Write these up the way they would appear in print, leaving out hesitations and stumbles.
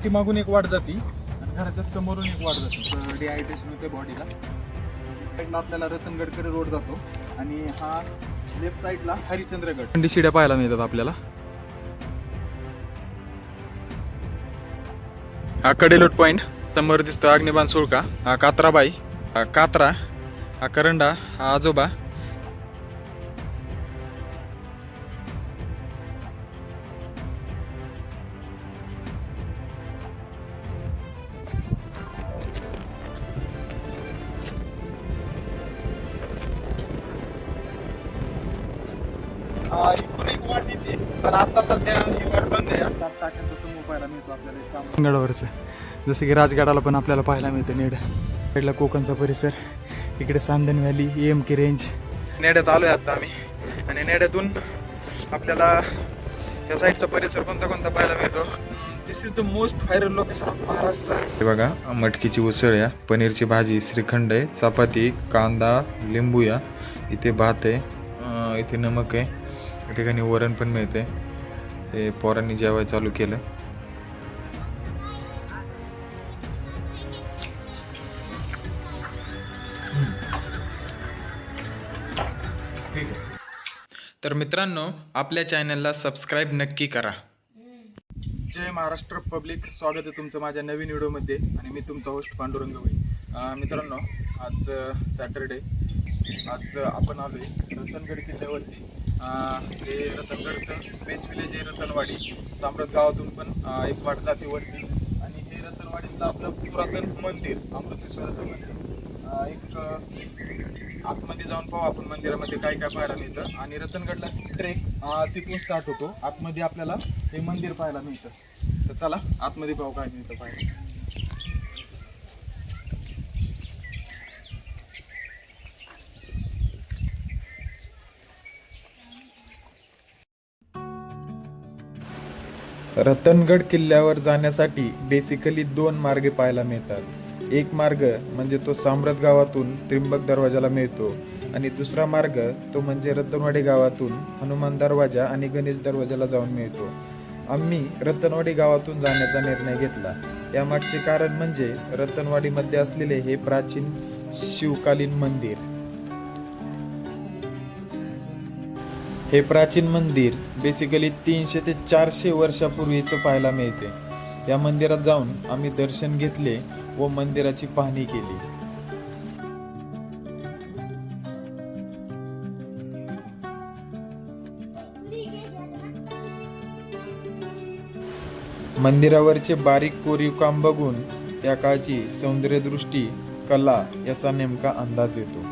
पाठीमागून एक वाट जाती आणि घराच्या समोरून एक वाट जाते. डिहायड्रेशन होते बॉडीला. साईडला आपल्याला रतनगडकडे रोड जातो आणि हा लेफ्ट साईडला हरिश्चंद्रगड. थंडी शिड्या पाहायला मिळतात आपल्याला. हा कडेलोट पॉइंट, समोर दिसतो अग्निबाण सुळका, हा कात्राबाई, हा कात्रा, हा करंडा, हा आजोबा. इकडून एक वाट येते पण आता सध्या ही वाट बंद आहे. टाक्यांचा समूह पाहायला मिळतो आपल्याला गडावरचं, जसं की राजगडाला पण आपल्याला पाहायला मिळतं. नेड साईडला कोकणचा परिसर, इकडे सांदन व्हॅली, EMK रेंज. नेड्यात आलोय आता आम्ही आणि नेड्यातून आपल्याला त्या साईडचा परिसर कोणता कोणता पाहायला मिळतो. This is the most viral location of Maharashtra. हे बघा, मटकीची उसळ या, पनीरची भाजी, श्रीखंड आहे, चपाती, कांदा, लिंबू या, इथे भात आहे, इथे नमक आहे, या ठिकाणी वरण पण मिळते. हे पोरांनी जेवाय चालू केलं. तर मित्रांनो, आपल्या चॅनलला सबस्क्राईब नक्की करा. जय महाराष्ट्र पब्लिक, स्वागत आहे तुमचं माझ्या नवीन व्हिडिओमध्ये आणि मी तुमचा होस्ट पांडुरंग गवळी. मित्रांनो, आज सॅटरडे. आज आपण आलो आहे रतनगड किल्ल्यावरती. हे रतनगडचं बेस विलेज आहे रतनवाडी. साम्राट गावातून पण एक वाट जाते वरती आणि हे रतनवाडीतलं आपलं पुरातन मंदिर, अमृतेश्वराचं मंदिर. एक आतमध्ये जाऊन पाहू आपण मंदिरामध्ये काय काय पाहायला मिळतं. आणि रतनगडला ट्रेक तिथून स्टार्ट होतो. आतमध्ये आपल्याला हे मंदिर पाहायला मिळतं. तर चला आतमध्ये पाहू काय मिळतं पाहायला. रतनगड किल्ल्यावर जाण्यासाठी बेसिकली 2 मार्ग पाहायला मिळतात. एक मार्ग म्हणजे तो साम्राट गावातून त्रिंबक दरवाजाला मिळतो आणि दुसरा मार्ग तो म्हणजे रतनवाडी गावातून हनुमान दरवाजा आणि गणेश दरवाजाला जाऊन मिळतो. आम्ही रतनवाडी गावातून जाण्याचा निर्णय घेतला. यामागचे कारण म्हणजे रतनवाडीमध्ये असलेले हे प्राचीन शिवकालीन मंदिर. हे प्राचीन मंदिर बेसिकली 300 ते 400 वर्षापूर्वीचं पाहायला मिळते. या मंदिरात जाऊन आम्ही दर्शन घेतले व मंदिराची पाहणी केली. मंदिरावरचे बारीक कोरीव काम बघून त्या काळची सौंदर्यदृष्टी, कला याचा नेमका अंदाज येतो.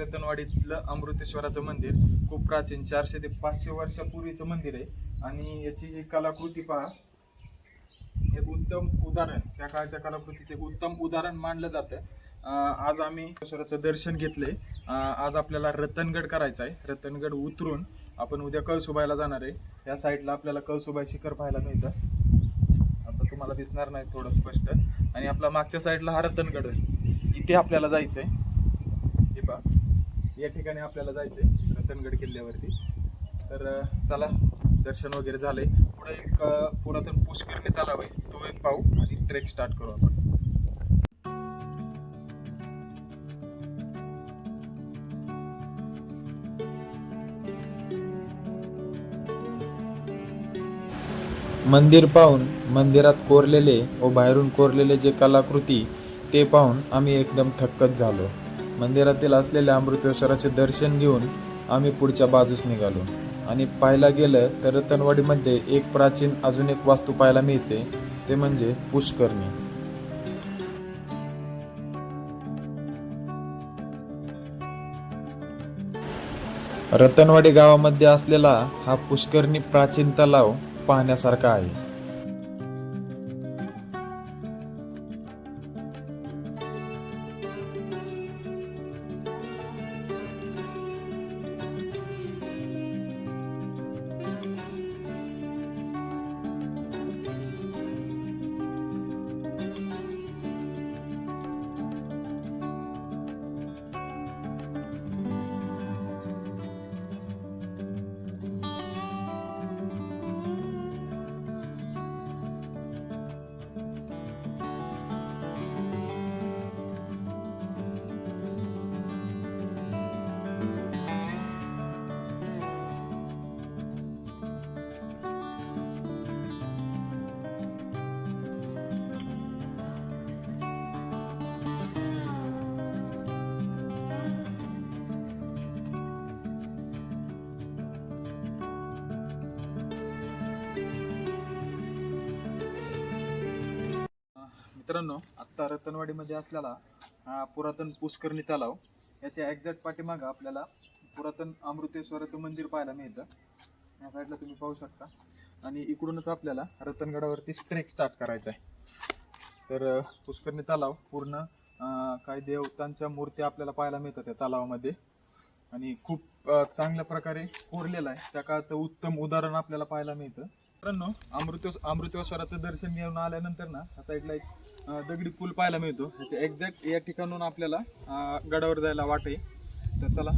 रतनवाडीतलं अमृतेश्वराचं मंदिर खूप प्राचीन 400 ते 500 वर्षापूर्वीचं मंदिर आहे. आणि याची ही कलाकृती पहा, एक उत्तम उदाहरण, त्या काळच्या कलाकृतीचे एक उत्तम उदाहरण मानलं जातं. आज आम्ही ईश्वराचं दर्शन घेतलंय. आज आपल्याला रतनगड करायचा आहे. रतनगड उतरून आपण उद्या कळसुबाईला जाणार आहे. या साईडला आपल्याला कळसुबाई शिखर पाहायला मिळतं. आता तुम्हाला दिसणार नाही थोडं स्पष्ट. आणि आपला मागच्या साईडला हा रतनगड आहे. इथे आपल्याला जायचं आहे. हे पहा, या ठिकाणी आपल्याला जायचंय रतनगड किल्ल्यावरती. तर चला, दर्शन वगैरे झालंय. पुढे एक पुरातन पुष्करणी तलाव आहे, तो एक पाहू आणि ट्रेक स्टार्ट करू आपण. मंदिर पाहून मंदिरात कोरलेले व बाहेरून कोरलेले जे कलाकृती ते पाहून आम्ही एकदम थक्कच झालो. मंदिरातील असलेल्या अमृतेश्वराचे दर्शन घेऊन आम्ही पुढच्या बाजूस निघालो आणि पाहायला गेलं तर रतनवाडीमध्ये एक प्राचीन अजून एक वास्तू पाहायला मिळते, ते म्हणजे पुष्करणी. रतनवाडी गावामध्ये असलेला हा पुष्करणी प्राचीन तलाव पाहण्यासारखा आहे. मित्रांनो, आत्ता रतनवाडीमध्ये असलेला पुरातन पुष्करणी तलाव याच्या एक्झॅक्ट पाठीमागं आपल्याला पुरातन अमृतेश्वराचं मंदिर पाहायला मिळतं. या साईडला तुम्ही पाहू शकता आणि इकडूनच आपल्याला रतनगडावरती ट्रेक स्टार्ट करायचा आहे. तर पुष्करणी तलाव पूर्ण काही देवतांच्या मूर्त्या आपल्याला पाहायला मिळतात त्या तलावामध्ये आणि खूप चांगल्या प्रकारे कोरलेला आहे. त्या काळाचं उत्तम उदाहरण आपल्याला पाहायला मिळतं. मित्रांनो, अमृतेश्वराचं दर्शन घेऊन आल्यानंतर ना या साईडला एक दगडी पूल पाहायला मिळतो. ह्याच्या एक्झॅक्ट या ठिकाणून आपल्याला गडावर जायला वाट आहे. तर चला.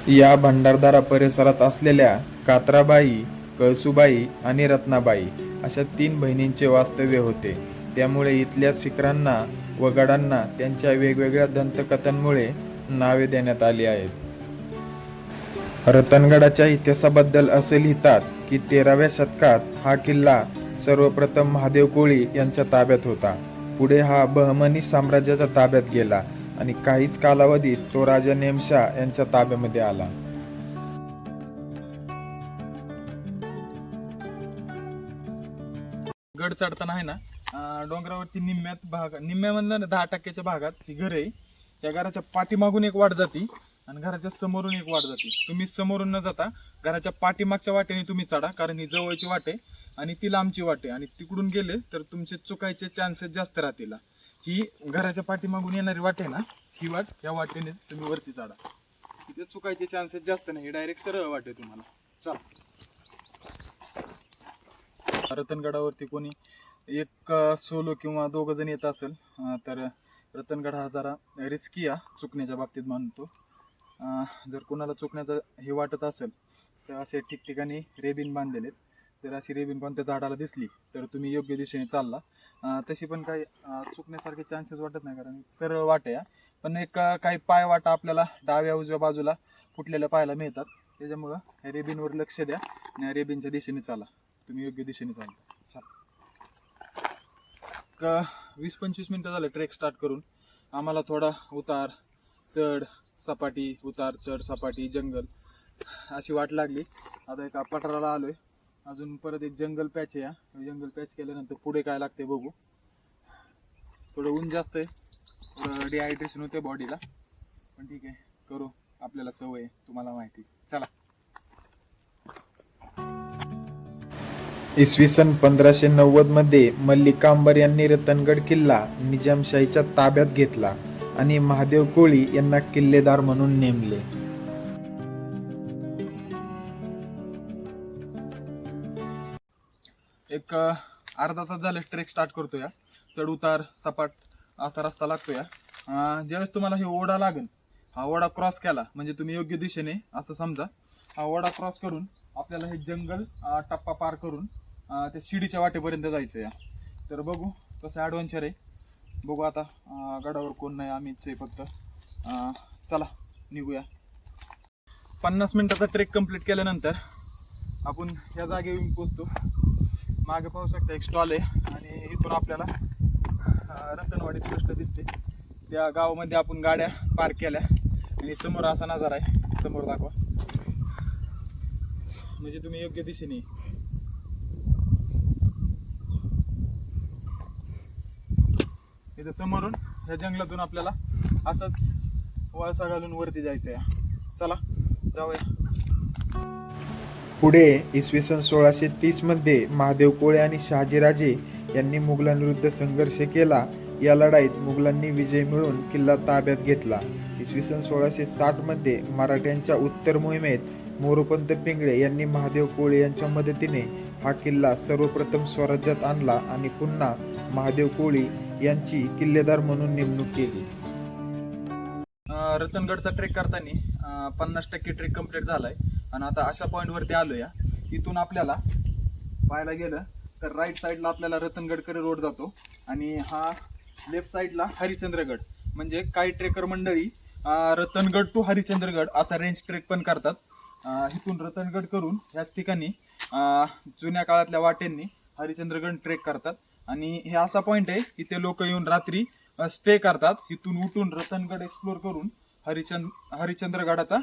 या भंडारदारा परिसरात असलेल्या कात्राबाई, कळसुबाई आणि रत्नाबाई अशा 3 बहिणींचे वास्तव्य होते. त्यामुळे इथल्या शिखरांना व गडांना त्यांच्या वेगवेगळ्या दंतकथांमुळे नावे देण्यात आली आहेत. रतनगडाच्या इतिहासाबद्दल असे लिहितात की 13व्या शतकात हा किल्ला सर्वप्रथम महादेव कोळी यांच्या ताब्यात होता. पुढे हा बहमनी साम्राज्याच्या ताब्यात गेला आणि काहीच कालावधीत तो राजा नेमशाह यांच्या ताब्यामध्ये आला. गड चढताना आहे ना डोंगरावरती निम्म्यामधल्या 10% भागात ती घर आहे. त्या घराच्या पाठीमागून एक वाट जाती आणि घराच्या समोरून एक वाट जाते. तुम्ही समोरून न जाता घराच्या पाठीमागच्या वाटेने तुम्ही चढा, कारण ही जवळची वाट आहे आणि ती लांबची वाट आहे आणि तिकडून गेले तर तुमचे चुकायचे चान्सेस जास्त राहतील. ही घराच्या पाठीमागून येणारी वाट आहे ना, ही वाट या वाटेने तुम्ही वरती चढा, तिथे चुकायचे चान्सेस जास्त नाही. डायरेक्ट सरळ वाट आहे तुम्हाला. चला. रतनगडावरती कोणी एक सोलो किंवा 2 जण येत असेल तर रतनगड हा जरा रिस्की चुकण्याच्या बाबतीत मानतो. जर कोणाला चुकण्याचं हे वाटत असेल तर असे ठिकठिकाणी रेबिन बांधलेले. जर अशी रेबिन कोणत्या झाडाला दिसली तर तुम्ही योग्य दिशेने चालला. तशी पण काही चुकण्यासारखे चान्सेस वाटत नाही, कारण सरळ वाट आहे. पण एक काही पाय वाटा आपल्याला डाव्या उजव्या बाजूला फुटलेल्या पाहायला मिळतात. त्याच्यामुळं रेबिनवर लक्ष द्या आणि रेबिनच्या दिशेने चाला, तुम्ही योग्य दिशेने चालता. 20-25 मिनटं झालं ट्रेक स्टार्ट करून. आम्हाला थोडा उतार चढ सपाटी, उतार चढ सपाटी, जंगल अशी वाट लागली. आता एका पठाराला आलोय. अजून परत एक जंगल पॅच आहे. जंगल पॅच केल्यानंतर पुढे काय लागते बघू. थोडं ऊन जास्त आहे, थोडं डिहायड्रेशन होते बॉडीला, पण ठीक आहे, करू, आपल्याला सवय आहे, तुम्हाला माहिती. चला. इसवी सन 1590 मध्ये मल्लिकांबर यांनी रतनगड किल्ला निजामशाहीच्या ताब्यात घेतला आणि महादेव कोळी यांना किल्लेदार म्हणून नेमले. एक अर्धा तास झाले ट्रेक स्टार्ट करतोय. चढ उतार सपाट असा रस्ता लागतोय. ज्यावेळेस तुम्हाला हे ओढा लागेल, हा ओढा क्रॉस केला म्हणजे तुम्ही योग्य दिशेने असं समजा. हा ओढा क्रॉस करून आपल्याला हे जंगल टप्पा पार करून त्या शिडीच्या वाटेपर्यंत जायचं आहे. तर बघू कसं ॲडव्हेंचर आहे, बघू आता. गडावर कोण नाही, आम्हीच आहे फक्त. चला निघूया. 50 मिनिटाचा ट्रेक कंप्लीट केल्यानंतर आपण या जागेवर पोहोचतो. मागे पाहू शकता एक स्टॉल आहे आणि इथून आपल्याला रतनवाडी स्पष्ट दिसते. त्या गावामध्ये आपण गाड्या पार्क केल्या आणि समोर असा नजारा आहे. समोर दाखवा म्हणजे तुम्ही योग्य दिशेने. इथं समोरून या जंगलातून आपल्याला असंच वळसा घालून वरती जायचं आहे. चला जाऊया. पुढे इसवी सन 1630 मध्ये महादेव कोळे आणि शहाजीराजे यांनी मुघलांविरुद्ध संघर्ष केला. या लढाईत मुघलांनी विजय मिळवून किल्ला ताब्यात घेतला. इसवी सन 1660 मध्ये मराठ्यांच्या उत्तर मोहिमेत मोरोपंत पिंगळे यांनी महादेव कोळे यांच्या मदतीने हा किल्ला सर्वप्रथम स्वराज्यात आणला आणि पुन्हा महादेव कोळे यांची किल्लेदार म्हणून नेमणूक केली. रतनगडचा ट्रेक करताना 50% ट्रेक कंप्लीट झालाय आणि आता अशा पॉईंटवरती आलो या. इथून आपल्याला पाहायला गेलं तर राईट साईडला आपल्याला रतनगडकडे रोड जातो आणि हा लेफ्ट साईडला हरिश्चंद्रगड. म्हणजे काही ट्रेकर मंडळी रतनगड टू हरिश्चंद्रगड असा रेंज ट्रेक पण करतात. इथून रतनगड करून याच ठिकाणी जुन्या काळातल्या वाटेंनी हरिश्चंद्रगड ट्रेक करतात आणि हे असा पॉईंट आहे की ते लोक येऊन रात्री स्टे करतात. इथून उठून रतनगड एक्सप्लोर करून हरिश्चंद्रगडाचा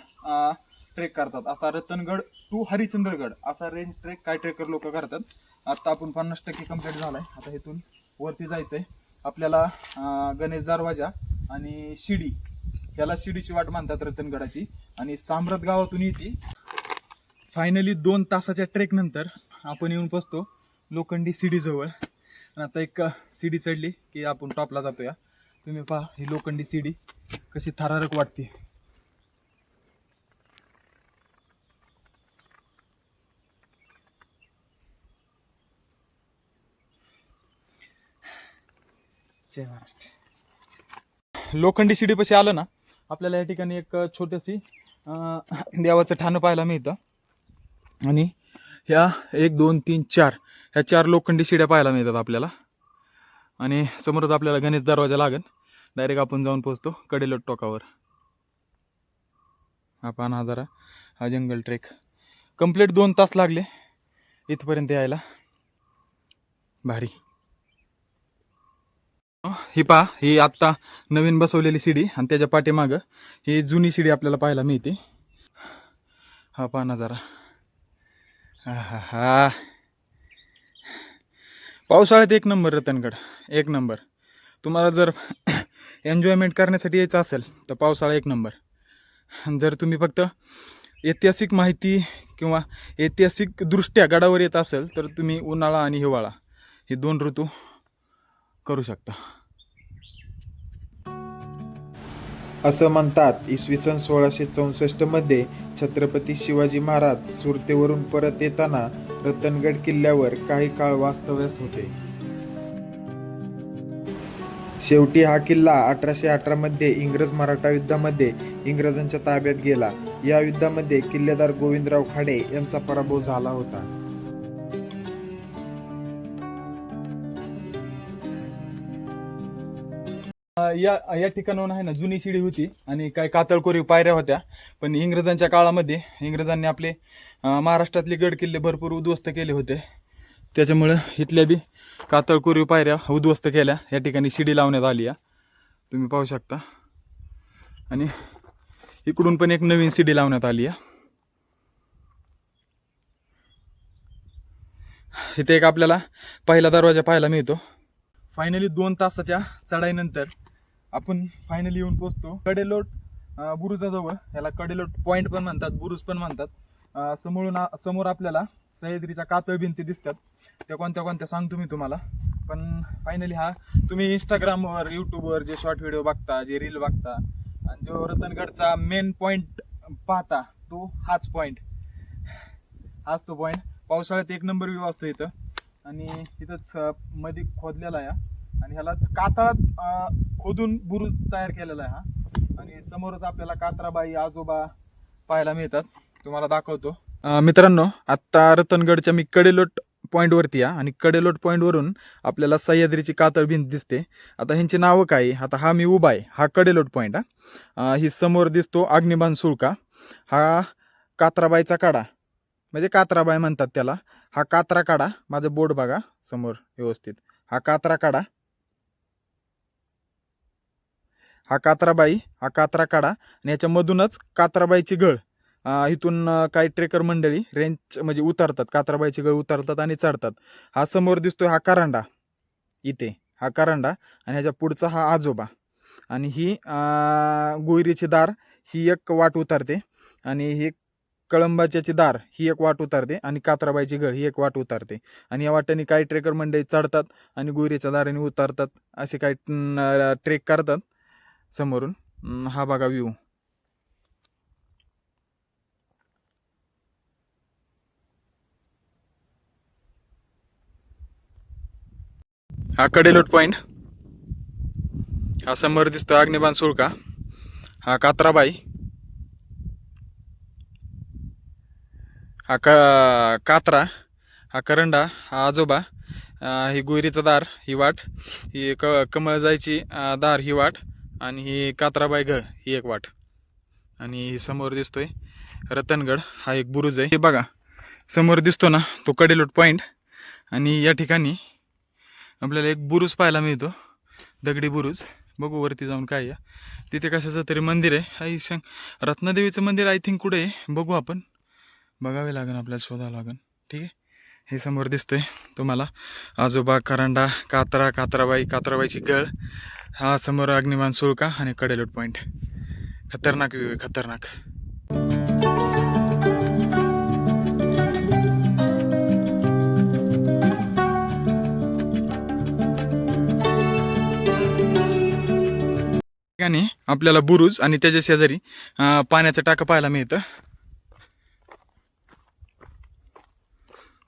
ट्रेक करतात. असा रतनगड टू हरिश्चंद्रगड असा रेंज ट्रेक काय ट्रेकर लोक करतात. आता आपण 50% कंप्लीट झालाय. आता इथून वरती जायचंय आपल्याला. गणेश दरवाजा आणि शिडी, याला शिडीची वाट मानतात रतनगडाची आणि साम्राट गावातून येते. फायनली 2 तासाच्या ट्रेक नंतर आपण येऊन पोचतो लोखंडी शिडी जवळ. आता एक शिडी चढली की आपण टॉपला जातो. या तुम्ही पहा ही लोखंडी शिडी कशी थरारक वाटते. जय महाराष्ट्र. लोखंडी शिडीपाशी आलं ना आपल्याला या ठिकाणी एक छोटीशी देवाचं ठाणं पाहायला मिळतं आणि ह्या 1 2 3 4 ह्या 4 लोखंडी शिड्या पाहायला मिळतात आपल्याला. आणि समोरच आपल्याला गणेश दरवाजा लागेल. डायरेक्ट आपण जाऊन पोहोचतो कडेलोट टोकावर. हा पहा नजारा, हा जंगल ट्रेक. कंप्लीट 2 तास लागले इथपर्यंत यायला. भारी. ही पहा, ही आत्ता नवीन बसवलेली शिडी आणि त्याच्या पाठीमागं ही जुनी शिडी आपल्याला पाहायला मिळते. हा पहा नजारा. हा हा, पावसाळ्यात एक नंबर रतनगड, एक नंबर. तुम्हाला जर एन्जॉयमेंट करण्यासाठी यायचं असेल तर पावसाळा एक नंबर. जर तुम्ही फक्त ऐतिहासिक माहिती किंवा ऐतिहासिकदृष्ट्या गडावर येत असेल तर तुम्ही उन्हाळा आणि हिवाळा हे 2 ऋतू करू शकता. असं म्हणतात इसवी सन 1664 मध्ये छत्रपती शिवाजी महाराज सुरतेवरून परत येताना रतनगड किल्ल्यावर काही काळ वास्तव्यास होते. शेवटी हा किल्ला 1818 मध्ये इंग्रज मराठा युद्धामध्ये इंग्रजांच्या ताब्यात गेला. या युद्धामध्ये किल्लेदार गोविंदराव खाडे यांचा पराभव झाला होता. या ठिकाणाहून आहे ना जुनी शिडी होती आणि काही कातळकोरीव पायऱ्या होत्या. पण इंग्रजांच्या काळामध्ये इंग्रजांनी आपले महाराष्ट्रातले गड किल्ले भरपूर उद्ध्वस्त केले होते. त्याच्यामुळं इथल्या बी कातळकोरीव पायऱ्या उद्ध्वस्त केल्या. या ठिकाणी शिडी लावण्यात आली आहे, तुम्ही पाहू शकता. आणि इकडून पण एक नवीन शिडी लावण्यात आली आहे. इथे एक आपल्याला पहिला दरवाजा पाहायला मिळतो. फायनली 2 तासाच्या चढाईनंतर आपण फायनली येऊन पोचतो कडेलोट बुरुजाजवळ. याला कडेलोट पॉईंट पण म्हणतात, बुरुज पण म्हणतात. समोर आपल्याला सह्याद्रीच्या कातळ भिंती दिसतात. त्या कोणत्या कोणत्या सांगतो मी तुम्हाला. पण फायनली हा तुम्ही इंस्टाग्रामवर, यूट्यूबवर जे शॉर्ट व्हिडिओ बघता, जे रील बघता आणि जो रतनगडचा मेन पॉईंट पाहता तो हाच पॉईंट, हाच तो पॉईंट. पावसाळ्यात एक नंबर व्ह्यू असतो इथं. आणि इथंच मध्ये खोदलेला आहे आणि ह्यालाच कातळात खोदून बुरुज तयार केलेला आहे हा. आणि समोरच आपल्याला कात्राबाई आजोबा पाहायला मिळतात, तुम्हाला दाखवतो. मित्रांनो, आत्ता रतनगडच्या मी कडेलोट पॉईंटवरती आहे आणि कडेलोट पॉईंटवरून आपल्याला सह्याद्रीची कातळ भिंत दिसते. आता ह्यांची नावं काय? आता हा मी उभा आहे, हा कडेलोट पॉईंट. ही समोर दिसतो अग्निबाण सुळका, हा कात्राबाईचा कडा म्हणजे कात्राबाई म्हणतात त्याला. हा कात्रा काढा, माझं बोर्ड बघा समोर व्यवस्थित, हा कात्रा काढा, हा कात्राबाई, हा कात्रा काढा आणि याच्यामधूनच कात्राबाईची गळ इथून काही ट्रेकर मंडळी रेंज म्हणजे उतरतात, कात्राबाईची गळ उतरतात आणि चढतात. हा समोर दिसतोय हा करांडा, इथे हा करांडा आणि ह्याच्या पुढचा हा आजोबा आणि ही गोयरीची दार ही एक वाट उतरते आणि ही कळंबाच्याची दार ही एक वाट उतरते आणि कात्राबाईची गळ ही एक वाट उतरते आणि या वाटेने काही ट्रेकर मंडळी चढतात आणि गोयरीच्या दाराने उतरतात, असे काही ट्रेक करतात समोरून. हा बघा व्ह्यू. हा कडेलोट पॉइंट, हा समोर दिसतो अग्निबाण सुळका, हा कात्राबाई, हा कात्रा, हा करंडा, हा आजोबा, ही गोयरीचं दार ही वाट, ही कमळ जायची दार ही वाट आणि ही कात्राबाई गळ ही एक वाट आणि समोर दिसतोय रतनगड, हा एक बुरुज आहे. हे बघा समोर दिसतो ना तो कडेलोट पॉइंट आणि या ठिकाणी आपल्याला एक बुरुज पाहायला मिळतो, दगडी बुरुज. बघू वरती जाऊन काय या तिथे कशाचं तरी मंदिर आहे, आई सांग रत्नादेवीचं मंदिर आय थिंक कुठे आहे बघू, आपण बघावे लागेल, आपल्याला शोधावं लागेल. ठीक आहे, हे समोर दिसतंय तुम्हाला आजोबा, करांडा, कात्रा, कात्राबाई, कात्राबाईची गळ, हा समोर अग्निमान सुळका आणि कडेलोट पॉइंट. खतरनाक व्ह्यू आहे, खतरनाक. ठिकाणी आपल्याला बुरुज आणि त्याच्या शेजारी पाण्याचं टाकं पाहायला मिळतं.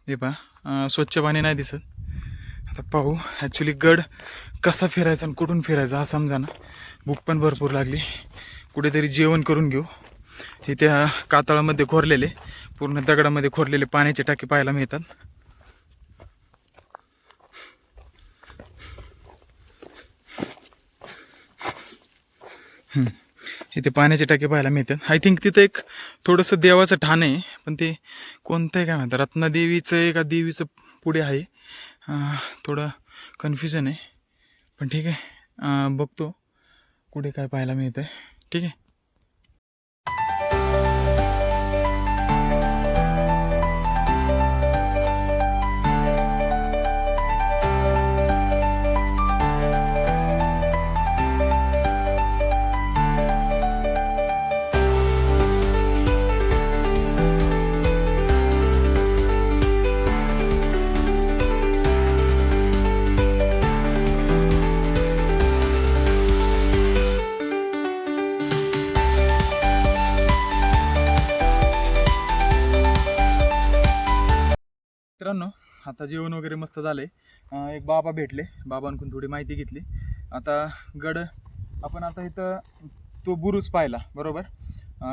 हे पहा स्वच्छ पाणी नाही दिसत. आता पाहू ॲक्च्युली गड कसा फिरायचा आणि कुठून फिरायचा हा समजा ना. भूक पण भरपूर लागली, कुठेतरी जेवण करून घेऊ. हे त्या कातळामध्ये खोरलेले, पूर्ण दगडामध्ये खोरलेले पाण्याचे टाके पाहायला मिळतात. इथे पाण्याचे टाके पाहायला मिळतात. आय थिंक तिथं एक थोडंसं देवाचं ठाण आहे, पण ते कोणतं आहे काय म्हणतात, रत्नादेवीचं आहे का देवीचं पुढे आहे, थोडं कन्फ्युजन आहे. पण ठीक आहे, बघतो कुठे काय पाहायला मिळतं आहे. ठीक आहे. मित्रांनो आता जेवण वगैरे मस्त झाले. एक बाबा भेटले, बाबांकडून थोडी माहिती घेतली. आता गड आपण आता इथं तो बुरुज पाहिला बरोबर,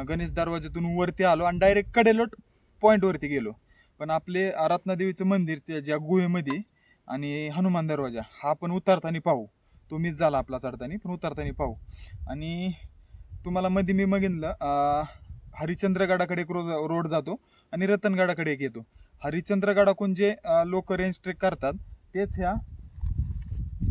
गणेश दरवाज्यातून वरती आलो आणि डायरेक्ट कडेलोट पॉईंटवरती गेलो. पण आपले रत्नादेवीचं मंदिर ज्या गुहेमध्ये आणि हनुमान दरवाजा हा पण उतरताना पाहू. तो मिस झाला आपला चढताना, पण उतरताना पाहू. आणि तुम्हाला मध्ये मी बघितलं हरिश्चंद्रगडाकडे एक रोड जातो आणि रतनगडाकडे एक येतो. हरिश्चंद्रगडाकडून जे लोक रेंज ट्रेक करतात तेच ह्या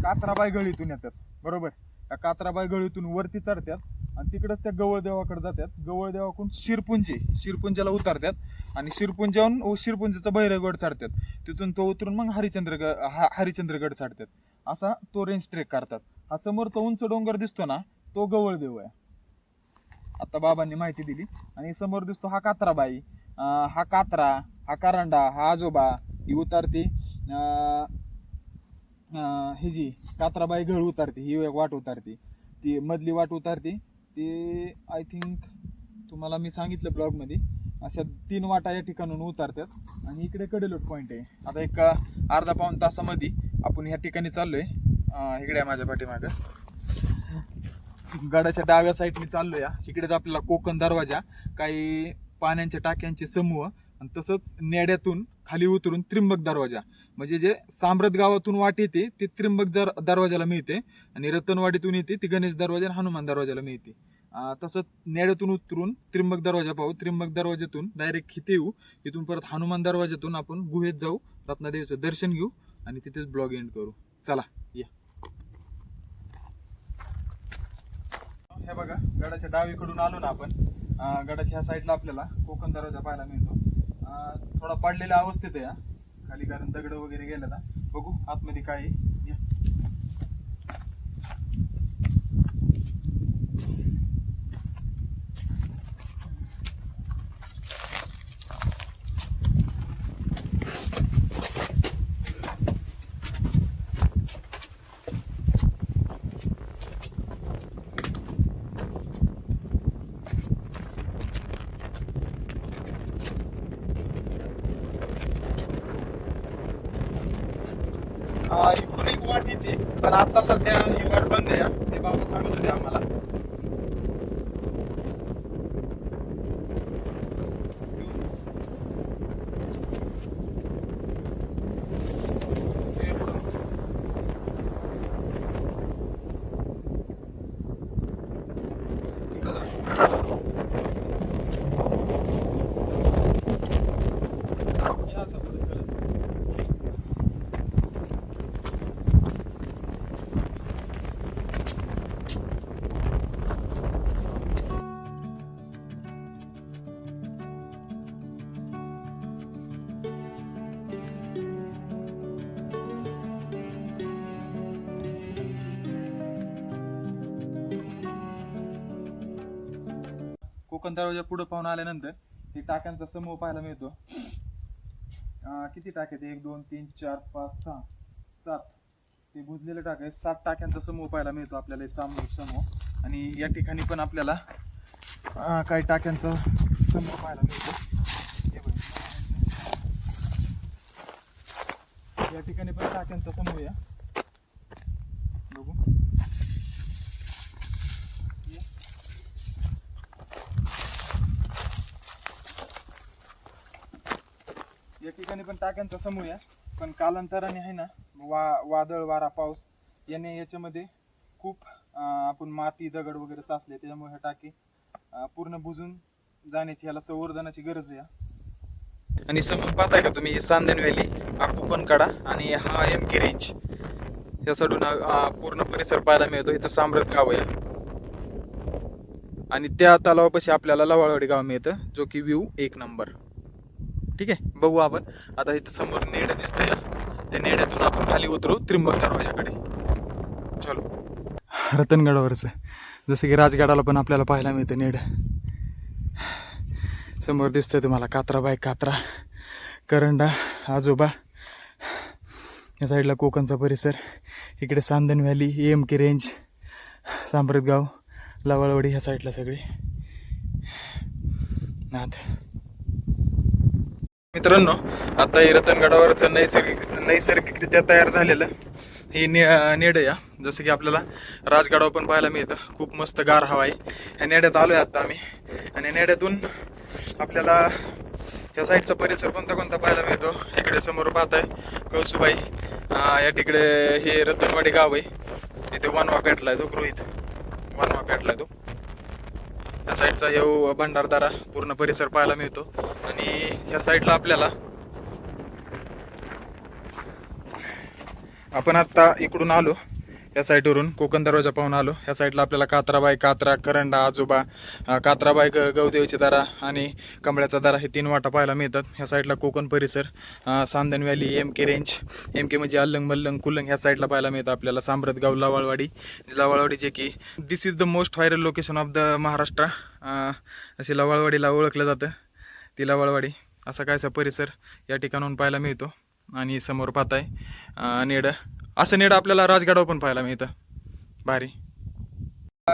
कात्राबाई गळीतून येतात बरोबर. त्या कात्राबाई गळीतून वरती चढतात आणि तिकडंच त्या गवळदेवाकडे जातात. गवळदेवाकडून शिरपुंजाला उतरतात आणि शिरपुंजाचा भैरवगड चढतात. तिथून तो उतरून मग हरिश्चंद्रगड चढतात. असा तो रेंज ट्रेक करतात. हा समोर तो उंच डोंगर दिसतो ना, तो गवळदेव आहे. आता बाबांनी माहिती दिली. आणि समोर दिसतो हा कात्राबाई, हा कात्रा, हा करांडा, हा आजोबा, ही उतरते ही जी कात्राबाई गळ उतरते, ही एक वाट उतरते, ती मधली वाट उतरते. ती आय थिंक तुम्हाला मी सांगितलं ब्लॉगमध्ये, अशा 3 वाटा या ठिकाणून उतरतात आणि इकडे कडेलोट पॉईंट आहे. आता एक अर्धा पाऊण तासामध्ये आपण ह्या ठिकाणी चाललोय. इकडे आहे माझ्या पाठीमागं, गडाच्या डाव्या साईडने चाललोय. इकडेच आपल्याला कोकण दरवाजा, काही पाण्याच्या टाक्यांचे समूह आणि तसंच नेड्यातून खाली उतरून त्रिंबक दरवाजा, म्हणजे जे साम्रत गावातून वाट येते ते त्रिंबक दरवाजाला मिळते आणि रतनवाडीतून येते ती गणेश दरवाजा आणि हनुमान दरवाजाला मिळते. तसंच नेड्यातून उतरून त्र्यंबक दरवाजा पाहू, त्र्यंबक दरवाज्यातून डायरेक्ट इथे येऊ, इथून परत हनुमान दरवाज्यातून आपण गुहेत जाऊ, रत्नादेवीचं दर्शन घेऊ आणि तिथेच ब्लॉग एंड करू. चला या. हे बघा गडाच्या डावीकडून आलो ना आपण, गडाच्या ह्या साईडला आपल्याला कोकण दरवाजा पाहायला मिळतो. थोडा पडलेल्या अवस्थेत आहे खाली, कारण दगड वगैरे गेले ना. बघू आतमध्ये काय आहे. या. इकडून एक वाट येते, पण आता सध्या ही वाट बंद आहे. ते बाबा सांगत होते आम्हाला. कोकण दरवाजा पुढे पाहून आल्यानंतर ते टाक्यांचा समूह पाहायला मिळतो. किती टाके ते 1 2 3 4 5 6 7 ते बुजलेले टाके 7 टाक्यांचा समूह पाहायला मिळतो आपल्याला, सामूहिक समूह. आणि या ठिकाणी पण आपल्याला काही टाक्यांचा समूह पाहायला मिळतो. या ठिकाणी पण टाक्यांचा समूह या बघू. या ठिकाणी पण टाक्यांचा समूह आहे, पण कालांतराने आहे ना वादळ वारा पाऊस याने याच्यामध्ये खूप आपण माती दगड वगैरे साचले, त्याच्यामुळे हे टाके पूर्ण बुजून जाण्याची, ह्याला संवर्धनाची गरज आहे. आणि समोर पाहताय का तुम्ही सांदन व्हॅली, हा कोकण कडा आणि हा MK रेंज, या साईडून पूर्ण परिसर पाहायला मिळतो. इथं साम्रत गाव आहे आणि त्या तलावापाशी आपल्याला लवाळवाडी गाव मिळतं, जो की व्ह्यू 1 नंबर. ठीक आहे, बघू आपण आता. इथं समोर नेड दिसतंय, त्या नेड्यातून आपण खाली उतरू त्र्यंबक दरवाजाकडे. चलो. रतनगडावरचं जसं की राजगडाला पण आपल्याला पाहायला मिळतं नेड. समोर दिसतंय तुम्हाला कात्राबाई, कात्रा, करंडा, आजोबा. या साईडला कोकणचा परिसर, इकडे सांदन व्हॅली, MK रेंज, साम्रतगाव, लवाळवाडी ह्या साईडला सगळे नाद. मित्रांनो, आता हे रतनगडावरचं नैसर्गिकरित्या तयार झालेलं ही नेड या, जसं की आपल्याला राजगडावर पण पाहायला मिळतं. खूप मस्त गार हवा आहे. या नेड्यात आलोय आता आम्ही, आणि नेड्यातून आपल्याला या साईडचा परिसर कोणता कोणता पाहायला मिळतो. इकडे समोर पाहताय कळसुबाई, या तिकडे हे रतनवाडी गाव आहे. इथे वनवा पेटलाय तो, गृहीत वनवा पेटलाय तो. या साईडचा हे भंडारदारा पूर्ण परिसर पाहायला मिळतो. आणि या साईडला आपल्याला, आपण आत्ता इकडून आलो या साईडवरून, कोकण दरवाजा पाहून आलो. या साईडला आपल्याला कात्राबाई, कात्रा, करंडा, आजोबा, कात्राबाई, गौदेवीची दारा आणि कमळ्याचा दारा हे 3 वाटा पाहायला मिळतात. ह्या साईडला कोकण परिसर, सांदन व्हॅली, MK रेंज, MK म्हणजे अल्लंग, मल्लंग, कुलंग ह्या साईडला पाहायला मिळतं आपल्याला. साम्रतगाव, लवाळवाडी जे की this is the most viral location of the Maharashtra, असे लवाळवाडीला ओळखलं जातं. ती लवाळवाडी असा कायसा परिसर या ठिकाणाहून पाहायला मिळतो. आणि समोर पाहताय नेड, असं नेड आपल्याला राजगडावर पण पाहायला मिळतं. भारी.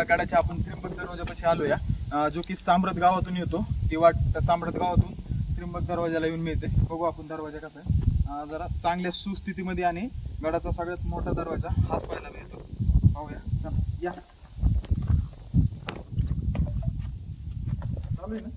गडाच्या आपण त्र्यंबक दरवाजापाशी आलो या, जो की साम्रत गावातून येतो. ती वाट साम्रत गावातून त्र्यंबक दरवाजाला येऊन मिळते. बघू आपण दरवाजा कसा आहे. जरा चांगल्या सुस्थितीमध्ये, आणि गडाचा सगळ्यात मोठा दरवाजा हाच पाहायला मिळतो. पाहूया, चला या. चालू आहे ना.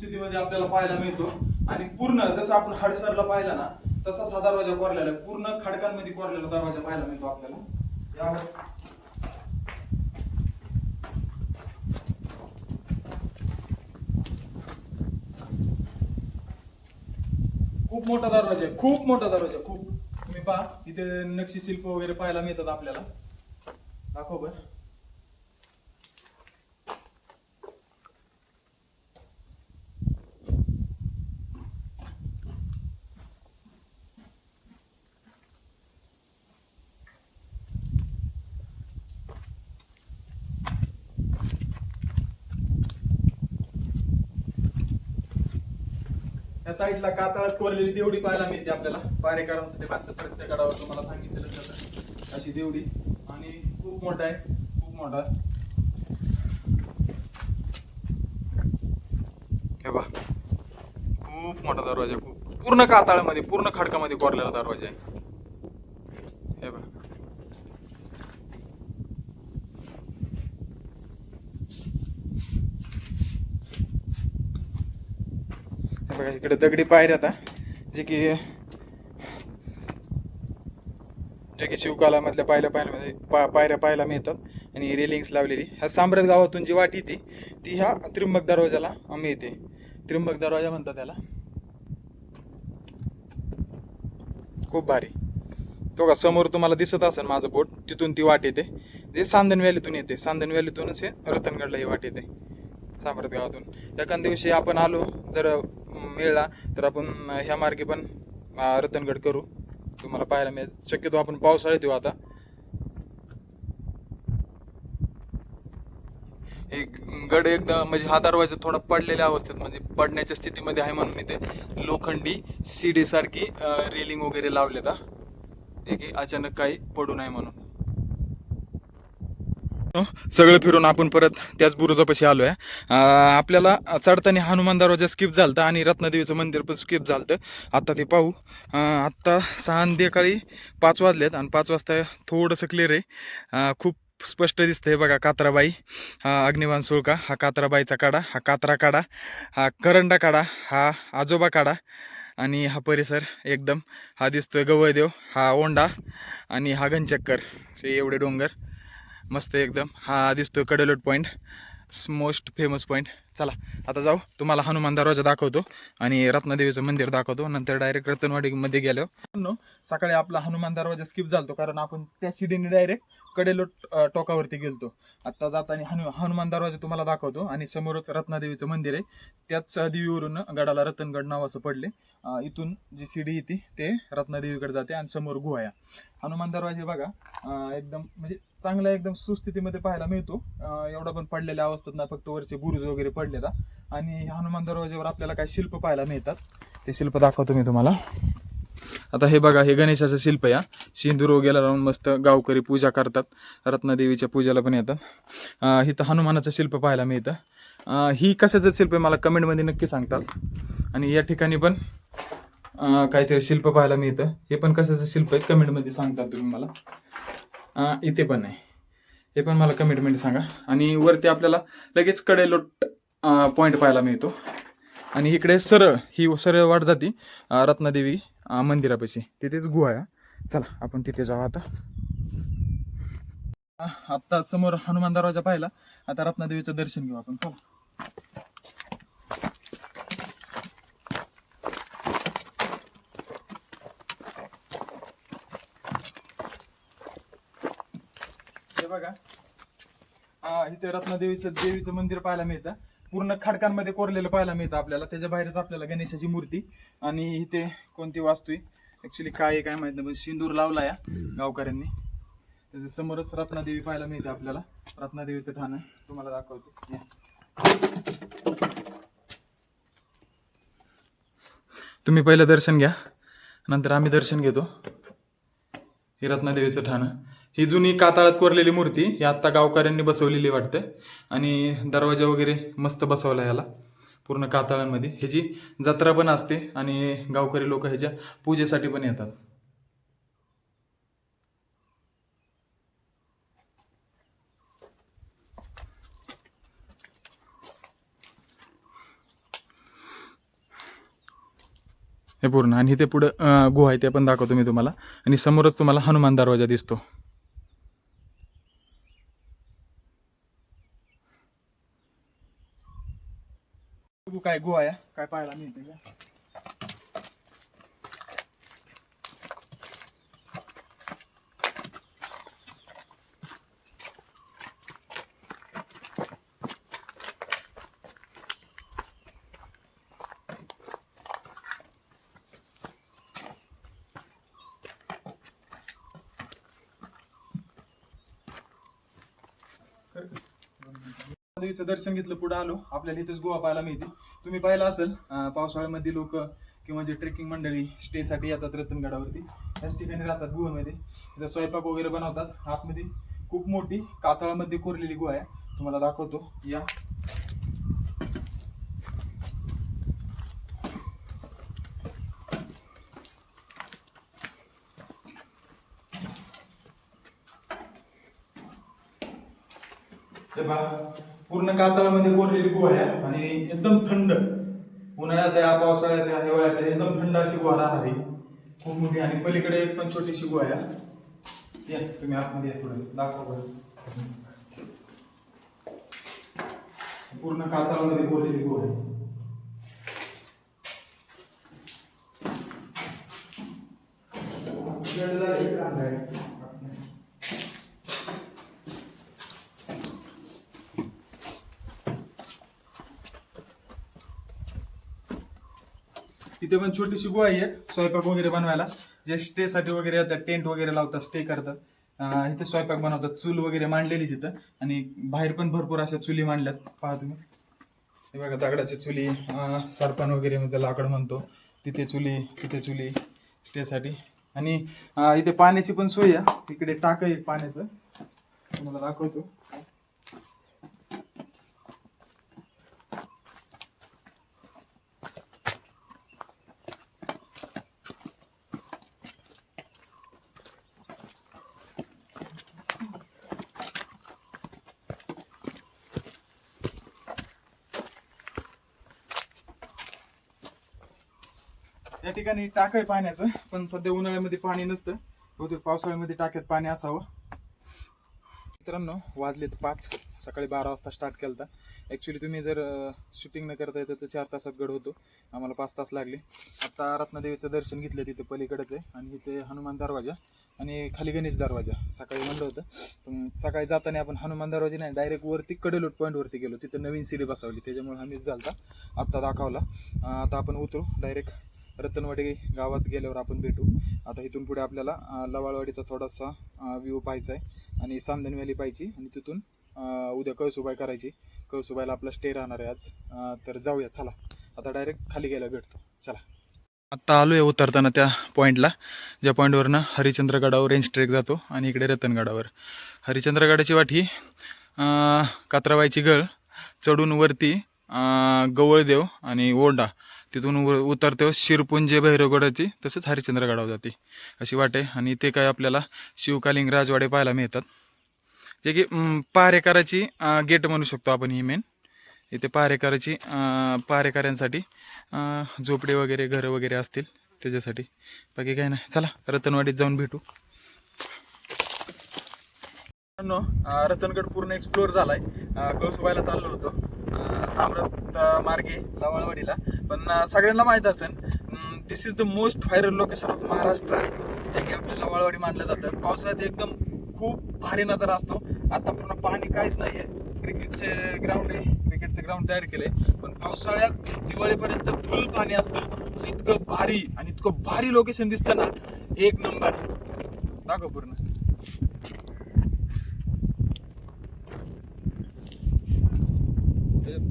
सुस्थितीमध्ये आपल्याला पाहायला मिळतो. आणि पूर्ण जसं आपण हडसरला पाहिला ना तसाच हा दरवाजा कोरलेला आहे. पूर्ण खडकांमध्ये कोरलेला दरवाजा पाहायला मिळतो आपल्याला. यावर खूप मोठा दरवाजा आहे, खूप मोठा दरवाजा, खूप. तुम्ही पहा इथे नक्षी शिल्प वगैरे पाहायला मिळतात आपल्याला. दाखव बर. या साईडला कातळात कोरलेली देवडी पाहायला मिळते आपल्याला. पारेकरांसाठी बांधतात प्रत्येक गडावर, तुम्हाला सांगितलेलं तसं अशी देवडी. आणि खूप मोठा आहे, खूप मोठा. हे बा, खूप मोठा दरवाजा, खूप पूर्ण कातळामध्ये पूर्ण खडकामध्ये कोरलेला दरवाजा आहे. हे बा, बघा इकडे दगडी पायऱ्या आता जे की शिवकालामधल्या पायऱ्या पाहायला मिळतात. आणि रेलिंग्स लावलेली. ह्या सांब्रत गावातून जी वाट येते ती ह्या त्र्यंबक दरवाजाला मिळते. त्र्यंबक दरवाजा म्हणतात त्याला. खूप भारी. तो का समोर तुम्हाला दिसत असेल माझं बोट, तिथून ती वाट येते. जे सांदन व्हॅलीतून येते. सांदन व्हॅलीतूनच हे रतनगडला ही वाट येते सांब्रत गावातून. एखाद दिवशी आपण आलो जर मिळला तर आपण ह्या मार्गे पण रतनगड करू. तुम्हाला पाहायला मिळेल. शक्यतो आपण पावसाळ्यात येऊ आता. एक गड एकदम म्हणजे हा दरवाजा थोडा पडलेल्या अवस्थेत म्हणजे पडण्याच्या स्थितीमध्ये आहे म्हणून इथे लोखंडी सीडी सारखी रेलिंग वगैरे लावलेत. की अचानक काही पडू नये म्हणून. सगळं फिरून आपण परत त्याच बुरुजापाशी आलोय. आपल्याला चढताना हनुमान दरवाजा स्किप झालता आणि रत्नदेवीचं मंदिर पण स्किप झालतं. आता ते पाहू. आत्ता संध्याकाळी 5 वाजलेत आणि 5 वाजता थोडंसं क्लिअर आहे. खूप स्पष्ट दिसतंय बघा. कात्राबाई, हा अग्निवान सुळका, हा कात्राबाईचा काडा, हा कात्रा काडा, हा करंडा काडा, हा आजोबा काडा. आणि हा परिसर एकदम हा दिसतोय. गवळदेव, हा ओंडा आणि हा घनचक्कर. हे एवढे डोंगर मस्त एकदम. हा दिसतोय कडेलोट पॉईंट, मोस्ट फेमस पॉईंट. चला आता जाऊ. तुम्हाला हनुमान दरवाजा दाखवतो आणि रत्नदेवीचं मंदिर दाखवतो. नंतर डायरेक्ट रतनवाडीमध्ये गेलो. सकाळी आपला हनुमान दरवाजा स्किप झालतो कारण आपण त्या शिडीने डायरेक्ट कडेलोट टोकावरती गेलतो. आता जाताना हनुमान दरवाजा तुम्हाला दाखवतो आणि समोरच रत्नादेवीचं मंदिर आहे. त्याच देवीवरून गडाला रतनगड नाव असं पडले. इथून जी शिडी येते ते रत्नादेवीकडे जाते आणि समोर गुहा आहे. हनुमान दरवाजे बघा एकदम म्हणजे चांगला एकदम सुस्थितीमध्ये पाहायला मिळतो. एवढा पण पडलेल्या अवस्थेत ना, फक्त वरचे बुरुज वगैरे पडलेला. आणि हनुमान दरवाज्यावर आपल्याला काही शिल्प पाहायला मिळतात. ते शिल्प दाखवतो मी तुम्हाला. आता हे बघा, हे गणेशाचं शिल्प या सिंदूर वगैरे लावून मस्त गावकरी पूजा करतात. रत्नादेवीच्या पूजाला पण येतात. इथं हनुमानाचं शिल्प पाहायला मिळतं. ही कशाचं शिल्प आहे मला कमेंटमध्ये नक्की सांगताल. आणि या ठिकाणी पण काहीतरी शिल्प पाहायला मिळतं. हे पण कशाचं शिल्प आहे कमेंटमध्ये सांगतात तुम्ही मला. इथे पण आहे, हे पण मला कमेंटमध्ये सांगा. आणि वरती आपल्याला लगेच कडेलोट पॉईंट पाहायला मिळतो. आणि इकडे ही सरळ वाट जाती रत्नादेवी मंदिरापाशी. तिथेच गुहा आहे. चला आपण तिथे जाऊ आता. आता समोर हनुमान दरवाजा पाहिला. आता रत्नादेवीचं दर्शन घेऊ आपण. चला. हे बघा, इथे देवीचं मंदिर पाहायला मिळतं. पूर्ण खडकांमध्ये कोरलेलं पाहायला मिळतं आपल्याला. त्याच्या बाहेरच आपल्याला गणेशाची मूर्ती. आणि इथे कोणती वास्तू आहे ऍक्च्युली काय माहित नाही, पण सिंदूर लावला या गावकऱ्यांनी. त्याच्या समोरच रत्नादेवी पाहायला मिळतं आपल्याला. रत्नादेवीचं ठाणं तुम्हाला दाखवतो. तुम्ही पहिलं दर्शन घ्या, नंतर आम्ही दर्शन घेतो. हे रत्नादेवीचं ठाणं. ही जुनी कातळात कोरलेली मूर्ती ही आत्ता गावकऱ्यांनी बसवलेली वाटते. आणि दरवाजा वगैरे मस्त बसवला याला पूर्ण कातळांमध्ये. ह्याची जत्रा पण असते आणि गावकरी लोक ह्याच्या पूजेसाठी पण येतात. हे पूर्ण. आणि इथे पुढं गुहा आहे, ते पण दाखवतो मी तुम्हाला. आणि समोरच तुम्हाला हनुमान दरवाजा दिसतो. काय गुहा आहे, काय पाहायला मिळते का? देवीचं दर्शन घेतलं, पुढे आलो, आपल्याला इथेच गोवा पाहायला मिळते. तुम्ही पाहिलं असेल पावसाळ्यामध्ये लोक किंवा जे ट्रेकिंग मंडळी स्टेसाठी येतात रतनगडावरती, त्याच ठिकाणी राहतात गुहेमध्ये. इथं स्वयंपाक वगैरे बनवतात. आतमध्ये खूप मोठी कातळामध्ये कोरलेली गुहा आहे, तुम्हाला दाखवतो या. पूर्ण कातळामध्ये कोरलेली गुहा आहे आणि एकदम थंड. उन्हाळ्यात या, पावसाळ्यात या, हिवाळ्यात या, एकदम थंड अशी गुहा राहणार आहे, खूप मोठी. आणि पलीकडे एक पण छोटीशी गुहा आहे. या तुम्ही आतमध्ये या, थोडं दाखवा. पूर्ण कातळामध्ये कोरलेली गुहा आहे. तिथे पण छोटीशी गुहा आहे, स्वयंपाक वगैरे बनवायला. जे स्टे साठी वगैरे येतात, टेंट वगैरे लावतात, स्टे करतात, इथे स्वयंपाक बनवतात. चूल वगैरे मांडलेली तिथं. आणि बाहेर पण भरपूर अशा चुली मांडल्यात, पहा तुम्ही. हे बघा, दगडाची चुली, सरपण वगैरे म्हणजे लाकड म्हणतो, तिथे चुली, तिथे चुली स्टेसाठी. आणि इथे पाण्याची पण सोय आहे. इकडे टाक आहे पाण्याचं, तुम्हाला दाखवतो. या ठिकाणी टाक आहे पाण्याचं, पण सध्या उन्हाळ्यामध्ये पाणी नसतं, बहुतेक पावसाळ्यामध्ये टाक्यात पाणी असावं. मित्रांनो, वाजलेत 5, सकाळी 12 वाजता स्टार्ट केला होता. ॲक्च्युली तुम्ही जर शूटिंग न करता येतं तर 4 तासात गड होतो, आम्हाला 5 तास लागले. आता रत्नदेवीचं दर्शन घेतलं, तिथे पलीकडेच आहे. आणि इथे हनुमान दरवाजा आणि खाली गणेश दरवाजा. सकाळी म्हणलं होतं, पण सकाळी जाताना आपण हनुमान दरवाजा नाही, डायरेक्ट वरती कडेलोट पॉईंटवरती गेलो, तिथं नवीन सीडी बसवली, त्याच्यामुळे हा मिस झाला. आत्ता दाखवला. आता आपण उतरू डायरेक्ट रतनवाडी गावात गेल्यावर आपण भेटू. आता इथून पुढे आपल्याला लवाळवाडीचा थोडासा व्ह्यू पाहायचा आहे आणि सांदन व्हॅली पाहायची. आणि तिथून उद्या कळसुबाई करायची. कळसुबाईला आपला स्टे राहणार आहे आज. तर जाऊया, चला. आता डायरेक्ट खाली गेला भेटतो, चला. आत्ता आलो आहे उतरताना त्या पॉईंटला, ज्या पॉईंटवरनं हरिश्चंद्रगडावर रेंज ट्रेक जातो आणि इकडे रतनगडावर. हरिश्चंद्रगडाची वाटी, कात्राबाईची गळ चढून वरती गवळदेव आणि ओंडा, तिथून उतरते शिरपुंजे भैरवगडाची, तसेच हरिश्चंद्रगडावर जाते अशी वाट आहे. आणि ते काय आपल्याला शिवकालीन राजवाडे पाहायला मिळतात, जे की पहारेकराची गेट म्हणू शकतो आपण ही मेन. इथे पहारेकऱ्यांसाठी झोपडे वगैरे, घरं वगैरे असतील त्याच्यासाठी, बाकी काही नाही. चला रतनवाडीत जाऊन भेटू. रतनगड पूर्ण एक्सप्लोअर झालाय. कळसुबाईला चाललो होतो साम्राट मार्गे लवाळवाडीला, पण सगळ्यांना माहीत असेल, this is the most viral location of Maharashtra, जे की आपल्या लवाळवाडी मानलं जातं. पावसाळ्यात एकदम खूप भारी नजारा असतो. आता पूर्ण पाणी काहीच नाहीये, क्रिकेटचे ग्राउंड आहे, क्रिकेटचे ग्राउंड तयार केले, पण पावसाळ्यात दिवाळीपर्यंत फुल पाणी असतं. आणि इतकं भारी लोकेशन दिसतं ना, एक नंबर. दाखव पूर्ण.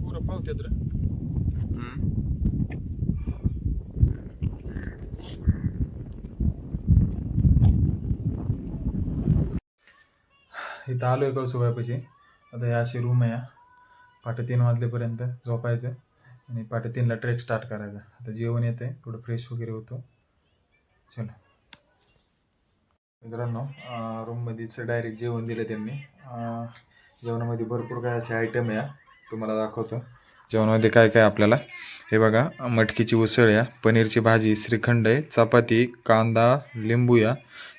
पुरं पावत्यात रे. इथं आलोय कळसुबाईपाशी. आता या अशी रूम आहे, 3:30 वाजलेपर्यंत झोपायचं आणि 3:30ला ट्रेक स्टार्ट करायचा. आता जेवण येते, थोडं फ्रेश वगैरे होतो. चलो मित्रांनो, रूममध्येच डायरेक्ट जेवण दिलं त्यांनी. जेवणामध्ये भरपूर काय असे आयटम आहे, तुम्हाला दाखवतो. जेवणामध्ये काय काय आपल्याला हे बघा, मटकीची उसळ आहे, पनीरची भाजी, श्रीखंड आहे, चपाती, कांदा, लिंबू या,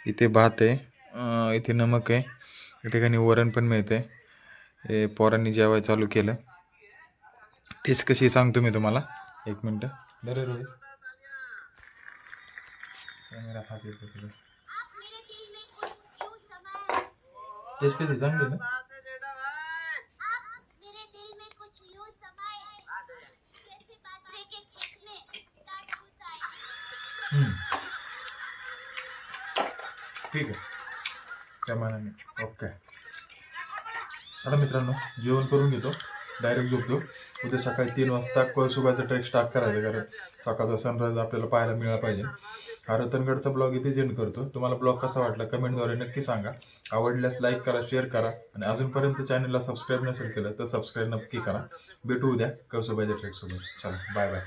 इथे भात आहे, इथे नमक आहे, या ठिकाणी वरण पण मिळते. हे पोरांनी जेवाय चालू केलं. टेस्ट कशी सांगतो मी तुम्हाला, एक मिनटं. बरे रोहित, कॅमेरा हात येतो तुला. टेस्ट कशी चांगली ना? ठीक आहे, त्या मानाने ओके. आता मित्रांनो जेवण करून घेतो, डायरेक्ट झोपतो. उद्या सकाळी 3 वाजता कळसुबाचा ट्रेक स्टार्ट करायचा, कारण सकाळचा सनराइज आपल्याला पाहायला मिळाला पाहिजे. हा रतनगडचा ब्लॉग इथे एंड करतो. तुम्हाला ब्लॉग कसा वाटला कमेंटद्वारे नक्की सांगा. आवडल्यास लाईक करा, शेअर करा, आणि अजूनपर्यंत चॅनलला सबस्क्राईब नसेल केलं तर सबस्क्राईब नक्की करा. भेटू उद्या कळसुबाच्या ट्रेकसोबत. चला बाय बाय.